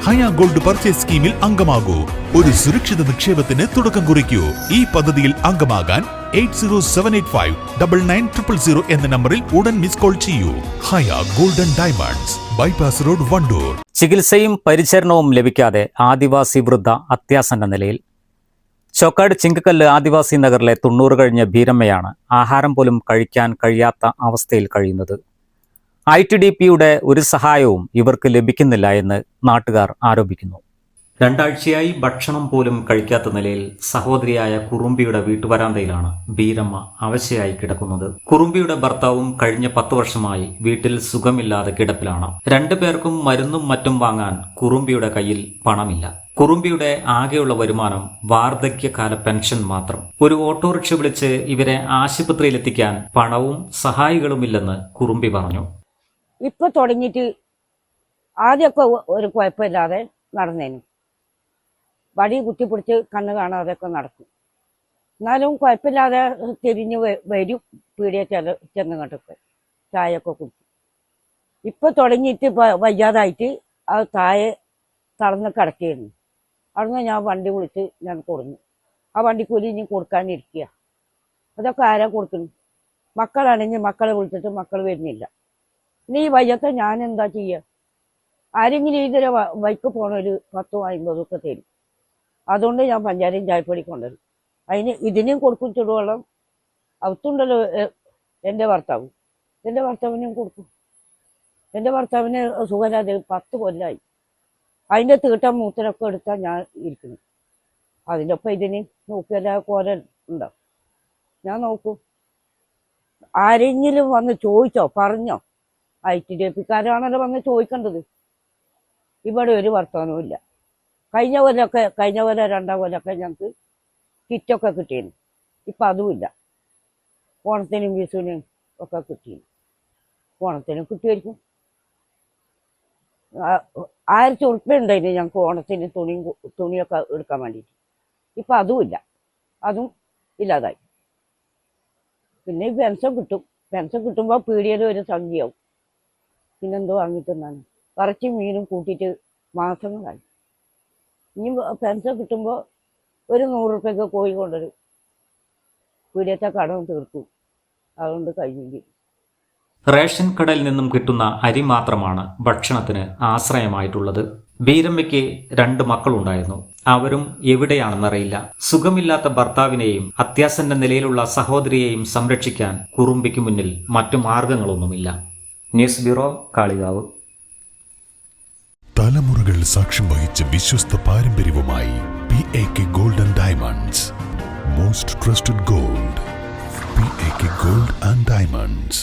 ഹയ gold purchase സ്കീമിൽ അംഗമാകൂ. ഒരു സുരക്ഷിത നിക്ഷേപത്തിന് തുടക്കം കുറിക്കൂ. ഈ പദ്ധതിയിൽ അംഗമാകാൻ 8078599000 എന്ന നമ്പറിൽ ഉടൻ മിസ് കോൾ ചെയ്യൂ. Haya golden diamonds, bypass road, Wandoor. ചികിത്സയും പരിചരണവും ലഭിക്കാതെ ആദിവാസി വൃദ്ധ അത്യാസന്ന നിലയിൽ. ചോക്കാട് ചിങ്കക്കല്ല് ആദിവാസി നഗറിലെ 90 കഴിഞ്ഞ ഭീരമ്മയാണ് ആഹാരം പോലും കഴിക്കാൻ കഴിയാത്ത അവസ്ഥയിൽ കഴിയുന്നത്. ITDPയുടെ ഒരു സഹായവും ഇവർക്ക് ലഭിക്കുന്നില്ല എന്ന് നാട്ടുകാർ ആരോപിക്കുന്നു. 2 ആഴ്ചയായി ഭക്ഷണം പോലും കഴിക്കാത്ത നിലയിൽ സഹോദരിയായ കുറുമ്പിയുടെ വീട്ടുവരാന്തയിലാണ് ഭീരമ്മ അവശയായി കിടക്കുന്നത്. കുറുമ്പിയുടെ ഭർത്താവും കഴിഞ്ഞ 10 വർഷമായി വീട്ടിൽ സുഖമില്ലാതെ കിടപ്പിലാണ്. 2 പേർക്കും മരുന്നും മറ്റും വാങ്ങാൻ കുറുമ്പിയുടെ കയ്യിൽ പണമില്ല. കുറുമ്പിയുടെ ആകെയുള്ള വരുമാനം വാർദ്ധക്യകാല പെൻഷൻ മാത്രം. ഒരു ഓട്ടോറിക്ഷ വിളിച്ച് ഇവരെ ആശുപത്രിയിലെത്തിക്കാൻ പണവും സഹായികളുമില്ലെന്ന് കുറുമ്പി പറഞ്ഞു. ഇപ്പൊ തുടങ്ങിയിട്ട് ആദ്യമൊക്കെ ഒരു കുഴപ്പമില്ലാതെ നടന്നേനു. വടി കുത്തിപ്പിടിച്ച് കണ്ണ് കാണാതെയൊക്കെ നടക്കും. എന്നാലും കുഴപ്പമില്ലാതെ തിരിഞ്ഞ് വരും. പീടിയ ചെന്നങ്ങോട്ടൊക്കെ ചായയൊക്കെ കുടിക്കും. ഇപ്പൊ തുടങ്ങിയിട്ട് വയ്യാതായിട്ട് അത് താഴെ തളർന്ന് കിടക്കുകയായിരുന്നു. അവിടുന്ന് ഞാൻ വണ്ടി വിളിച്ച് ഞാൻ കൊടുന്നു. ആ വണ്ടിക്കൂലി ഇനി കൊടുക്കാനിരിക്കുക. അതൊക്കെ ആരാ കൊടുക്കുന്നു? മക്കളാണെങ്കിൽ മക്കളെ വിളിച്ചിട്ട് മക്കൾ വരുന്നില്ല. ഇനി ഈ വയ്യത്തെ ഞാൻ എന്താ ചെയ്യുക? ആരെങ്കിലും ഇതിലെ ബൈക്ക് പോണൊരു 10 50 ഒക്കെ തരും. അതുകൊണ്ട് ഞാൻ പഞ്ചാരയും ചായപ്പൊടി കൊണ്ടുവരും. അതിന് ഇതിനും കൊടുക്കും ചുടുവെള്ളം. അവത്തുണ്ടല്ലോ എൻ്റെ ഭർത്താവിനും കൊടുക്കും. എൻ്റെ ഭർത്താവിന് സുഖമില്ലാതെ 10 കൊല്ലമായി. അതിൻ്റെ തീട്ടം മൂത്തിനൊക്കെ എടുത്താൽ ഞാൻ ഇരിക്കുന്നു. അതിൻ്റെ ഒപ്പം ഇതിന് നോക്കിയല്ല കോല ഉണ്ടാവും. ഞാൻ നോക്കൂ. ആരെങ്കിലും വന്ന് ചോദിച്ചോ പറഞ്ഞോ? ITDPക്കാരാണല്ലോ വന്ന് ചോദിക്കേണ്ടത്. ഇവിടെ ഒരു വർത്തമാനവും ഇല്ല. കഴിഞ്ഞ കൊല്ലം 2 കൊല്ലമൊക്കെ ഞങ്ങൾക്ക് കിറ്റൊക്കെ കിട്ടിയിരുന്നു. ഇപ്പം അതുമില്ല. ഓണത്തിനും വിഷുവിനും ഒക്കെ കിട്ടിയിരുന്നു. ഓണത്തിനും കിട്ടിയായിരിക്കും. 1000 ഉറുപ്പ്യ ഉണ്ടായിരുന്നു ഞങ്ങൾക്ക് ഓണത്തിന് തുണിയൊക്കെ എടുക്കാൻ വേണ്ടിയിട്ട്. ഇപ്പം അതുമില്ല. അതും ഇല്ലാതായി. പിന്നെ ഈ പെൻഷൻ കിട്ടും. പെൻഷൻ കിട്ടുമ്പോൾ പീടികയിൽ ഒരു സംഖ്യയാവും. പിന്നെന്തോ വാങ്ങിത്തന്നാണ്. ഇറച്ചിയും മീനും കൂട്ടിയിട്ട് മാസങ്ങളായി. ഇനി പെൻഷൻ കിട്ടുമ്പോൾ ഒരു 100 ഉറുപ്പ്യക്ക് കോഴി കൊണ്ടുവരും. പീടികത്തെ കടവും തീർക്കും. അതുകൊണ്ട് കഴിഞ്ഞെങ്കിൽ റേഷൻ കടയിൽ നിന്നും കിട്ടുന്ന അരി മാത്രമാണ് ഭക്ഷണത്തിന് ആശ്രയമായിട്ടുള്ളത്. ഭീരമ്മയ്ക്ക് 2 മക്കളുണ്ടായിരുന്നു. അവരും എവിടെയാണെന്നറിയില്ല. സുഖമില്ലാത്ത ഭർത്താവിനെയും അത്യാസന്ന നിലയിലുള്ള സഹോദരിയെയും സംരക്ഷിക്കാൻ കുറുമ്പിക്ക് മുന്നിൽ മറ്റു മാർഗങ്ങളൊന്നുമില്ല. News bureau, Kalikavu. തലമുറകൾ സാക്ഷ്യം വഹിച്ച വിശ്വസ്ത പാരമ്പര്യവുമായി PAK gold and diamonds. Most trusted gold. PAK gold and diamonds.